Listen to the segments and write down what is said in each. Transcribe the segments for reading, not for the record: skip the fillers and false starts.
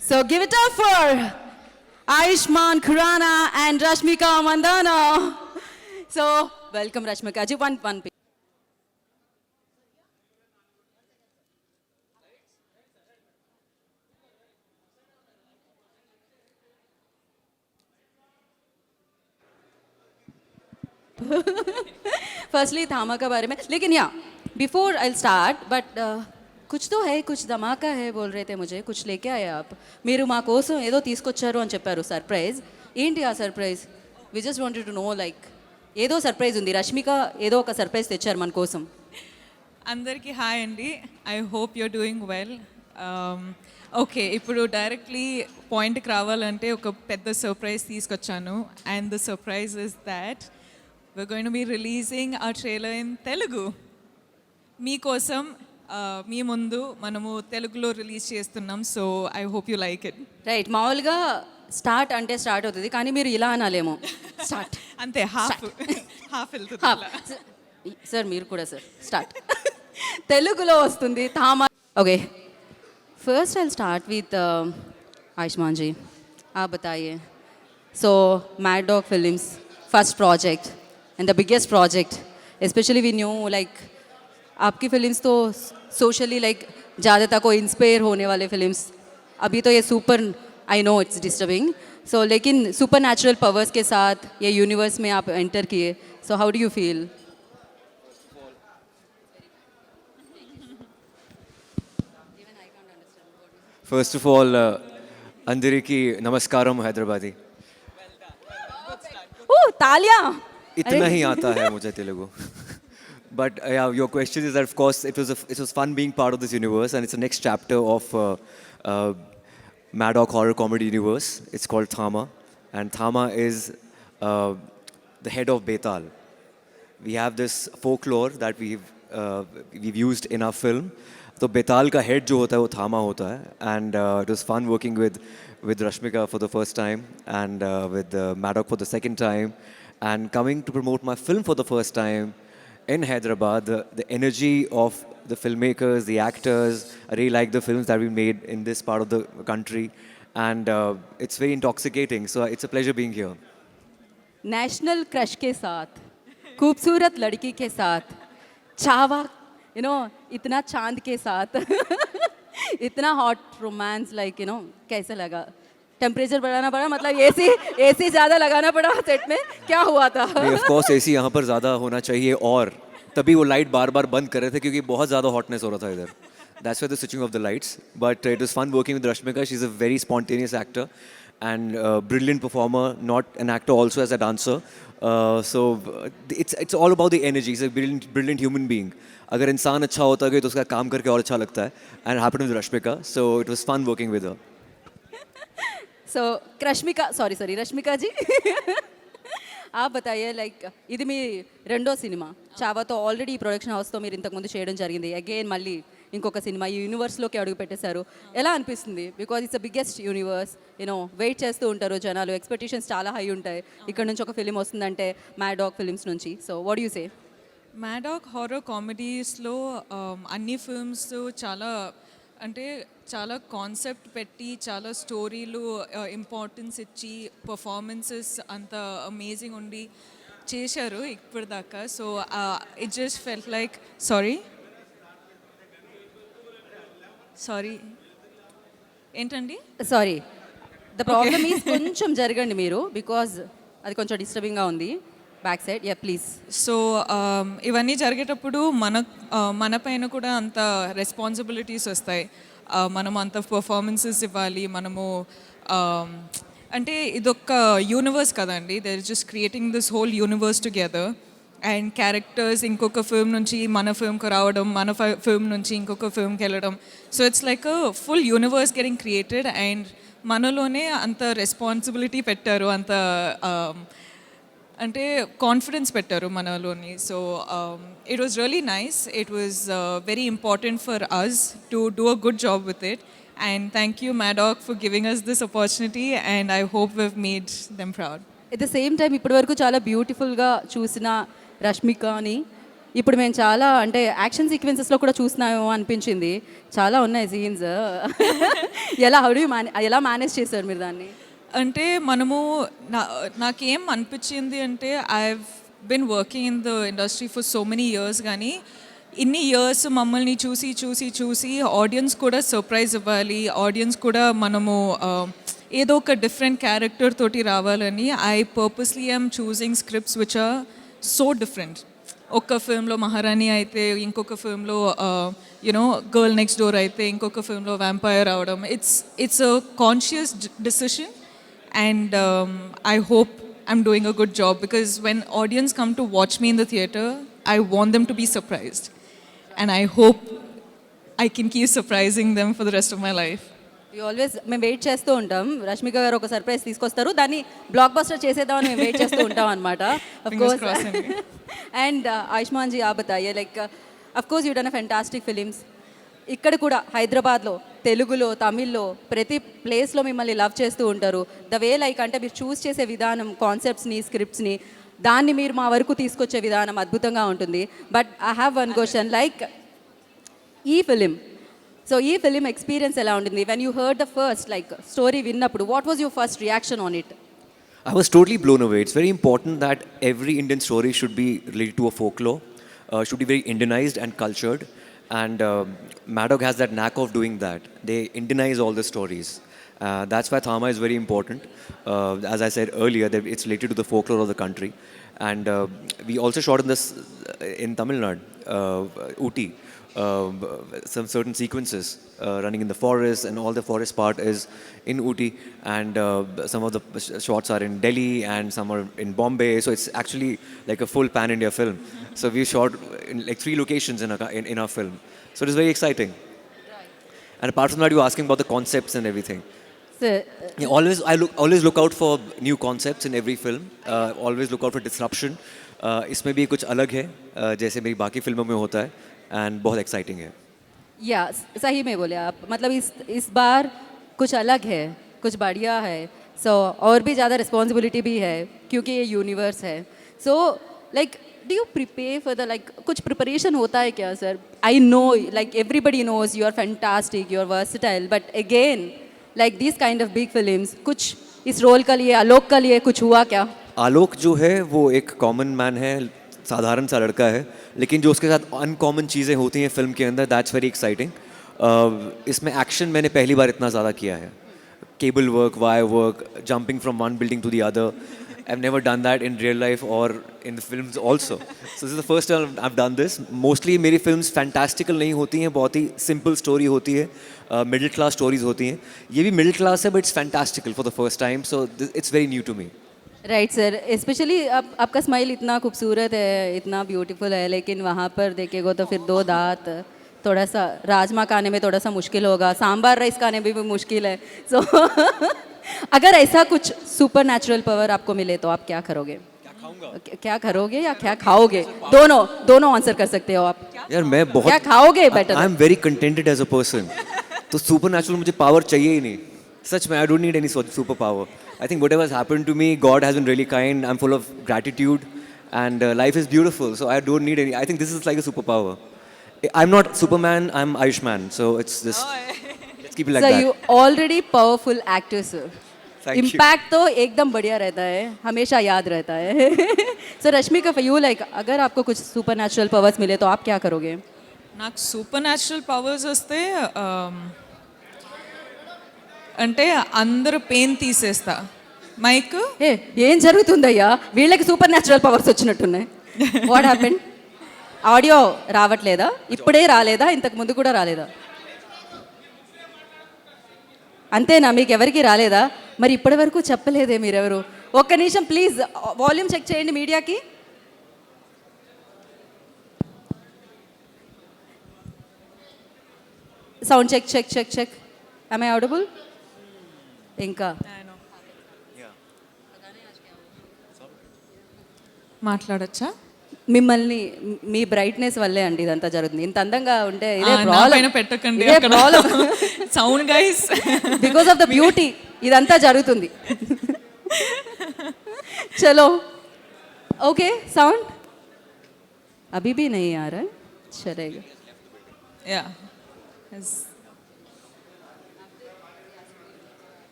So give it up for Ayushmann Khurrana and Rashmika Mandanna. So welcome Rashmika ji. One. Firstly थामा का बारे में, लेकिन या बिफोर आई स्टार्ट बट कुछ तो है, कुछ धमाका है बोल रहे थे मुझे, कुछ लेके आए आप మీరు మా కోసం ఏదో తీసుకొచ్చారు అని చెప్పారు. సర్ప్రైజ్ ఏంటి ఆ surprise? We just wanted to know, like ఏదో సర్ప్రైజ్ ఉంది, రష్మిక ఏదో ఒక సర్ప్రైజ్ తెచ్చారు మన కోసం. అందరికీ హాయ్ అండి. I hope you're doing well. Okay, ఇప్పుడు డైరెక్ట్లీ పాయింట్కి రావాలంటే ఒక పెద్ద సర్ప్రైజ్ తీసుకొచ్చాను. And the surprise is that we're going to be releasing our trailer in Telugu. మీకోసం మీ ముందు మనము తెలుగులో రిలీజ్ చేస్తున్నాం. So I hope you like it. Right, మామూలుగా స్టార్ట్ అంటే స్టార్ట్ అవుతుంది, కానీ మీరు ఇలా అనాలేమో స్టార్ట్ అంతే, హాఫ్ వెళ్తుంది. సార్ మీరు కూడా సార్ స్టార్ట్ తెలుగులో వస్తుంది Thama. Okay, first I start with Ayushmann ji. आप बताइए, so mad dog films first project and the biggest project, specially we knew like आपकी फिल्म्स तो सोशली लाइक ज़्यादातर को इंस्पायर होने वाले फिल्म्स. अभी तो ये super, I know it's disturbing, सो लेकिन सुपर नेचुरल पावर्स के साथ ये यूनिवर्स में आप एंटर किए. So how do you feel? First of all, अंदरिकी नमस्कारम हैदराबादी. तालियां. इतना ही आता है मुझे Telugu. But yeah, your question is that of course it was fun being part of this universe, and it's the next chapter of Mad Dog horror comedy universe. It's called Thama, and Thama is the head of Betal. We have this folklore that we've used in our film. तो बेताल का head जो होता है वो थामा होता है. And it was fun working with Rashmika for the first time, and with Mad Dog for the second time, and coming to promote my film for the first time in Hyderabad. The energy of the filmmakers, the actors, I really like the films that we made in this part of the country, and it's very intoxicating. So it's a pleasure being here. National crush के साथ, खूबसूरत लड़की के साथ, चावा you know इतना चांद के साथ इतना hot romance, like you know कैसे लगा? टेम्परेचर बढ़ाना पड़ा, मतलब एसी ज़्यादा लगाना पड़ा सेट में, क्या हुआ था? ऑफ कोर्स एसी यहाँ पर ज़्यादा होना चाहिए, और तभी वो लाइट बार बार बंद कर रहे थे क्योंकि बहुत ज़्यादा हॉटनेस हो रहा था इधर. That's why the switching of the lights. But it was fun working with Rashmika. She's a very spontaneous actor and brilliant performer, not an actor, also as a dancer. So it's all about the energy. She's a brilliant human being. अगर इंसान अच्छा होता है तो उसका काम करके और अच्छा लगता है. And it happened with Rashmika. So it was fun working with her. So Rashmika ji आप बताइए, లైక్ ఇది మీ రెండో సినిమా చావాతో. ఆల్రెడీ ఈ ప్రొడక్షన్ హౌస్తో మీరు ఇంతకుముందు చేయడం జరిగింది. అగైన్ మళ్ళీ ఇంకొక సినిమా ఈ యూనివర్స్లోకి అడుగు పెట్టేశారు. ఎలా అనిపిస్తుంది? Because it's the biggest universe, you know wait చేస్తూ ఉంటారు జనాలు, ఎక్స్పెక్టేషన్స్ చాలా హై ఉంటాయి. ఇక్కడ నుంచి ఒక ఫిలిం వస్తుందంటే మ్యాడ్ డాగ్ ఫిలిమ్స్ నుంచి. So what you say? Mad dog horror కామెడీస్లో అన్ని ఫిల్మ్స్ చాలా అంటే చాలా కాన్సెప్ట్ పెట్టి, చాలా స్టోరీలు ఇంపార్టెన్స్ ఇచ్చి, పర్ఫార్మెన్సెస్ అంత అమేజింగ్ ఉండి చేశారు ఇప్పటిదాకా. So it just felt like sorry ఏంటండి? సారీ, ద ప్రాబ్లమ్ ఈజ్ కొంచెం జరగండి మీరు, బికాజ్ అది కొంచెం డిస్టర్బింగ్గా ఉంది back side. Yeah please. So ఇవన్నీ జరిగేటప్పుడు మన పైన కూడా అంత రెస్పాన్సిబిలిటీస్ వస్తాయి. మనం అంత పర్ఫార్మెన్సెస్ ఇవ్వాలి. మనము అంటే ఇదొక యూనివర్స్ కదండి. They are just creating this whole universe together. And characters ఇంకొక ఫిల్మ్ నుంచి మన ఫిల్మ్కి రావడం, మన ఫిల్మ్ నుంచి ఇంకొక ఫిల్మ్కి వెళ్ళడం. So it's like a full universe getting created. And మనలోనే అంత రెస్పాన్సిబిలిటీ పెట్టారు, అంత అంటే కాన్ఫిడెన్స్ పెట్టారు మనలోని. So it was really nice. It was very important for us to do a good job with it. And thank you, Maddock, for giving us this opportunity. And I hope we've made them proud. At the same time ఇప్పటి వరకు చాలా బ్యూటిఫుల్గా చూసిన రష్మికని ఇప్పుడు మేము చాలా అంటే action సీక్వెన్సెస్లో కూడా చూస్తున్నామేమో అనిపించింది. చాలా ఉన్నాయి సీన్స్. ఎలా మేనేజ్ చేశారు మీరు దాన్ని? అంటే మనము నాకేం అనిపించింది అంటే I been working in the industry for so many years, కానీ ఇన్ని ఇయర్స్ మమ్మల్ని చూసి చూసి చూసి ఆడియన్స్ కూడా సర్ప్రైజ్ ఇవ్వాలి, ఆడియన్స్ కూడా మనము ఏదో ఒక డిఫరెంట్ క్యారెక్టర్ తోటి రావాలని I purposely I'm choosing scripts which are so different. ఒక్క ఫిల్మ్లో మహారాణి అయితే ఇంకొక ఫిల్మ్లో యునో గర్ల్ నెక్స్ట్ డోర్ అయితే ఇంకొక ఫిల్మ్లో వ్యాంపైర్ అవడం. It's a conscious decision and I hope I'm doing a good job, because when audience come to watch me in the theater, I want them to be surprised, and I hope I can keep surprising them for the rest of my life. You always మేము wait చేస్తూ ఉంటాం, రష్మిక గారు ఒక surprise తీసుకొస్తారు, దాన్ని block buster చేసేద్దామని మేము wait చేస్తూ ఉంటాం అనమాట. Fingers crossed. And Ayushmann ji आप बताइए, like of course you done a fantastic films. ఇక్కడ కూడా హైదరాబాద్లో తెలుగులో తమిళ్లో ప్రతి ప్లేస్లో మిమ్మల్ని లవ్ చేస్తూ ఉంటారు. ద వే లైక్ అంటే మీరు చూస్ చేసే విధానం, కాన్సెప్ట్స్ని, స్క్రిప్ట్స్ని, దాన్ని మీరు మా వరకు తీసుకొచ్చే విధానం అద్భుతంగా ఉంటుంది. But I have one question, like ఈ ఫిలిం ఎక్స్పీరియన్స్ ఎలా ఉంటుంది? When you heard the first like story విన్నప్పుడు what was your first reaction on it? I was totally blown away. It's very important that every Indian story should be related to a folklore, should be very Indianized and cultured. And Maddock has that knack of doing that. They Indianize all the stories. That's why Thama is very important. As I said earlier, that it's related to the folklore of the country. And we also shot in Tamil Nadu, Ooty, some certain sequences running in the forest, and all the forest part is in Ooty, and some of the shots are in Delhi and some are in Bombay. So it's actually like a full pan-India film. So we shot in like 3 locations in our film. So it is very exciting. And apart from that, you were asking about the concepts and everything. Yeah, always look out for new concepts in every film. Always look out for disruption. इसमें भी कुछ अलग है, जैसे मेरी बाकी फिल्मों में होता है, and बहुत exciting है. या सही में बोले आप, मतलब इस बार कुछ अलग है, कुछ बढ़िया है. सो और भी ज़्यादा रिस्पॉन्सिबिलिटी भी है क्योंकि ये यूनिवर्स है. So like do you prepare for the like कुछ प्रिपरेशन होता है क्या sir? I know like everybody knows you are fantastic, you are versatile, but again like this kind of big films, कुछ इस रोल का लिए, आलोक का लिए कुछ हुआ क्या? आलोक जो है वो एक कॉमन मैन है, साधारण सा लड़का है, लेकिन जो उसके साथ अनकॉमन चीज़ें होती हैं फिल्म के अंदर, दैट्स वेरी एक्साइटिंग. इसमें एक्शन मैंने पहली बार इतना ज़्यादा किया है. Cable work, wire work, jumping from one building to the other. I've never done that in real life or in the films also. So this is the first time I've done this. Mostly मेरी films fantastical नहीं होती हैं, बहुत ही simple story होती है, middle class stories होती हैं. ये भी middle class है, but it's fantastical for the first time. So it's very new to me. Right sir, specially आपका स्माइल इतना खूबसूरत है, इतना ब्यूटीफुल है, लेकिन वहाँ पर देखेगा तो फिर 2 दांत, थोड़ा सा राजमा खाने में थोड़ा सा मुश्किल होगा, सांबार राइस खाने में भी मुश्किल है. सो अगर ऐसा कुछ सुपर नेचुरल पावर आपको मिले तो आप क्या करोगे? क्या करोगे या क्या खाओगे? दोनों आंसर कर सकते हो आप. यार मैं बहुत क्या खाओगे better? I am very contented as a person. तो सुपर नेचुरल मुझे पावर चाहिए ही नहीं. सच में I don't need any super power. I think whatever has happened to me, God has been really kind. I'm full of gratitude, and life is beautiful. So I don't need any. I think this is like a superpower. I'm not Superman. I'm Ayushman. So it's just let's keep it like So that. you already powerful actor sir. Thank you. Impact तो एकदम बढ़िया रहता है, हमेशा याद रहता है. So Rashmika for you, like अगर आपको कुछ सुपर नेचुरल पावर्स मिले तो आप क्या करोगे? నాకు సూపర్ న్యాచురల్ పవర్స్ వస్తే అంటే అందరూ పెయిన్ తీసేస్తా. మైక్ ఏం జరుగుతుందయ్యా, వీళ్ళకి సూపర్ న్యాచురల్ పవర్స్ వచ్చినట్టున్నాయి. What happen? ఆడియో రావట్లేదా? ఇప్పుడే రాలేదా? ఇంతకు ముందు కూడా రాలేదా? అంతేనా, మీకు ఎవరికి రాలేదా? మరి ఇప్పటి వరకు చెప్పలేదే మీరెవరు? ఒక్క నిమిషం ప్లీజ్ వాల్యూమ్ చెక్ చేయండి మీడియాకి. Sound check check check check. am I audible? ఇంకా మాట్లాడచ్చా? మిమ్మల్ని మీ బ్రైట్నెస్ వల్లే అండి ఇదంతా జరుగుతుంది. ఇంత అందంగా ఉంటే ఇదే నా ప్రాబ్లం, పైన పెట్టకండి ఇదే problem. Sound guys. Because of the beauty ఇదంతా జరుగుతుంది. చలో ఓకే సౌండ్ అభి భీ నహీ ఆ రहा है चलेगा. యా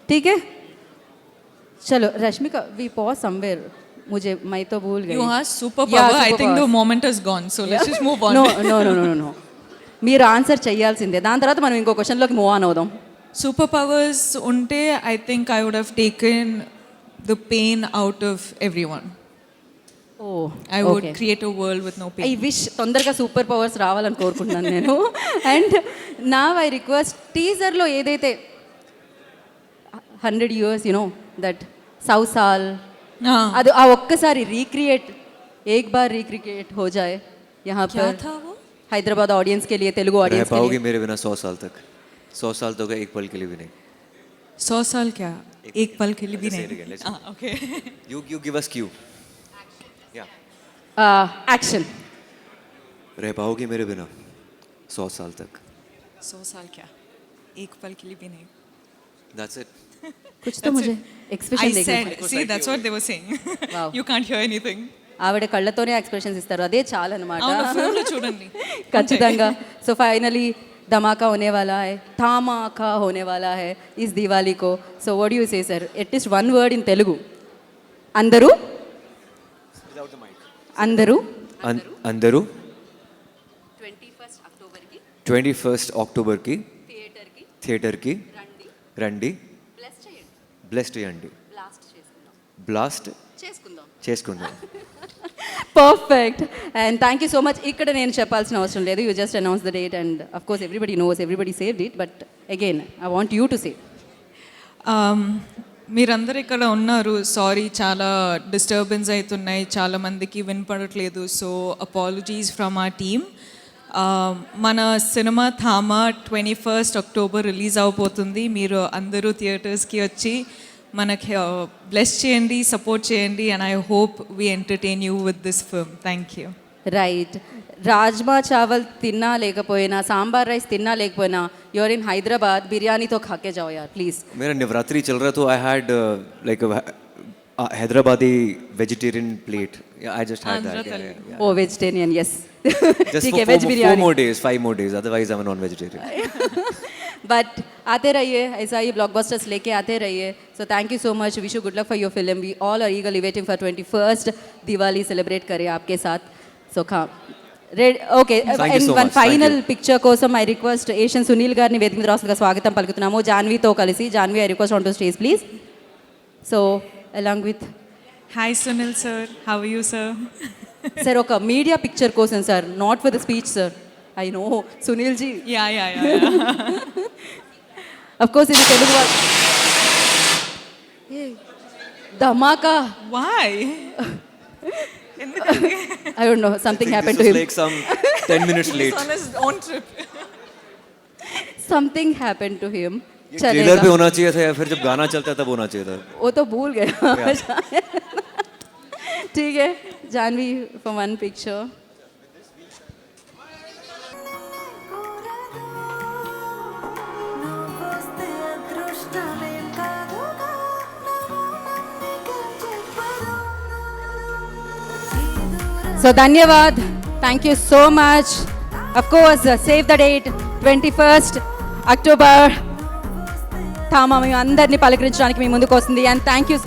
ठीक है चलो रश्मिका वी पॉज समवेयर. मुझे मैं तो भूल गई. You have super Yeah, power. I think the superpowers. Moment has gone, so let's just move on. No no no no no మీరు ఆన్సర్ చేయాల్సిందే, దాని తర్వాత మనం ఇంకో క్వశ్చన్లోకి మూవ్ ఆన్ అవుదాం. సూపర్ పవర్స్ ఉంటే I think I would have taken the pain out of everyone. Oh I would create a world with no I pain. Wish తొందరగా సూపర్ పవర్స్ రావాలని కోరుకుంటున్నాను నేను. అండ్ నా ఐ రిక్వెస్ట్ టీజర్లో ఏదైతే 100 years యు నో దట్ 100 साल అది ఆ ఒక్కసారి రీక్రియేట్ एक बार रिक्रिएट हो जाए यहाँ क्या पर था वो? हैदराबाद ऑडियंस के लिए, तेलुगु रह ऑडियंस के पाओगे लिए. मेरे बिना 100 साल तक? 100 साल तो गए, एक पल के लिए भी नहीं. 100 साल क्या, एक पल के लिए भी Let's say it नहीं. again, let's- okay. You give us cue. Yeah. Action. रह पाओगे मेरे बिना 100 साल तक? 100 साल क्या, एक पल के लिए भी नहीं. That's it. कुछ तो मुझे I एक्सप्रेशन देखना. said, see, that's what they were saying. Wow. You can't hear anything. ఆవిడ కళ్ళతోనే ఎక్స్ప్రెషన్స్ ఇస్తారు, అదే చాలా అనమాట. అవును, phone లో చూడండి. ఖచ్చితంగా. సో ఫైనలీ धमाका होने वाला है, धामाका होने वाला है इस दिवाली को. So what do you say sir? At least one word in Telugu. అందరూ అందరూ అందరూ 21st అక్టోబర్ కి 21st అక్టోబర్ కి థియేటర్ కి రండి, బ్లెస్ చేయండి, బ్లాస్ట్ చేసుకుందాం. Perfect and thank you so much. ఇక్కడ నేను చెప్పాల్సిన అవసరం లేదు, you just announce the date and of course everybody knows, everybody saved it, but again I want you to save. మీరందరూ ఇక్కడ ఉన్నారు, సారీ, చాలా డిస్టర్బెన్స్ అవుతున్నాయి, చాలా మందికి వినపడట్లేదు, so apologies from the team. మన సినిమా థామా 21st అక్టోబర్ రిలీజ్ అవబోతుంది. మీరు అందరూ థియేటర్స్కి వచ్చి మనకి బ్లెస్ చేయండి, సపోర్ట్ చేయండి, and I hope we entertain you with this film. Thank you. Right, rajma chawal తిన్నా లేకపోయినా, సాంబార్ రైస్ తిన్నా లేకపోయినా, యూఆర్ ఇన్ హైదరాబాద్, బిర్యానీతో ఖాకే जाओ यार प्लीज. मेरा नवरात्रि चल रहा तो I had like Hyderabadi vegetarian plate. I just had that. Yeah. Oh vegetarian yes. Just ठीक for है, veg 4 biryani. more days, 5 more days. Otherwise, I'm a non-vegetarian. But आते रहिए, ऐसा ही ब्लॉकबस्टर्स लेके आते रहिए. So thank you so much, wish you good luck for your film. We all are eagerly waiting for 21st Diwali celebrate करें आपके साथ. सो खा red okay. Thank you so one much. Final Thank you. Picture కోసం I request Asian Sunil గారిని వేదిక మీద రాసులుగా స్వాగతం పలుకుతున్నాము, జాన్వీతో కలిసి. Janhvi, I request on to stage please. So along with hi Sunil sir, how are you sir? Sir ఒక మీడియా పిక్చర్ కోసం sir, not for the speech sir. I know Sunil ji, yeah. Of course ఇది తెలుగు ధమాకా. Why? I don't know, something This happened to was him. like some 10 minutes late. on his own trip. Something happened to him. ये trailer पे होना चाहिए था या फिर जब गाना चलता तब होना चाहिए था. वो तो भूल गया. ठीक है, Janvi for one picture. So धन्यवाद, thank you so much. Of course, save the date, 21st October. Thama మీ అందరినీ పలకరించడానికి మీ ముందుకు వస్తుంది. And thank you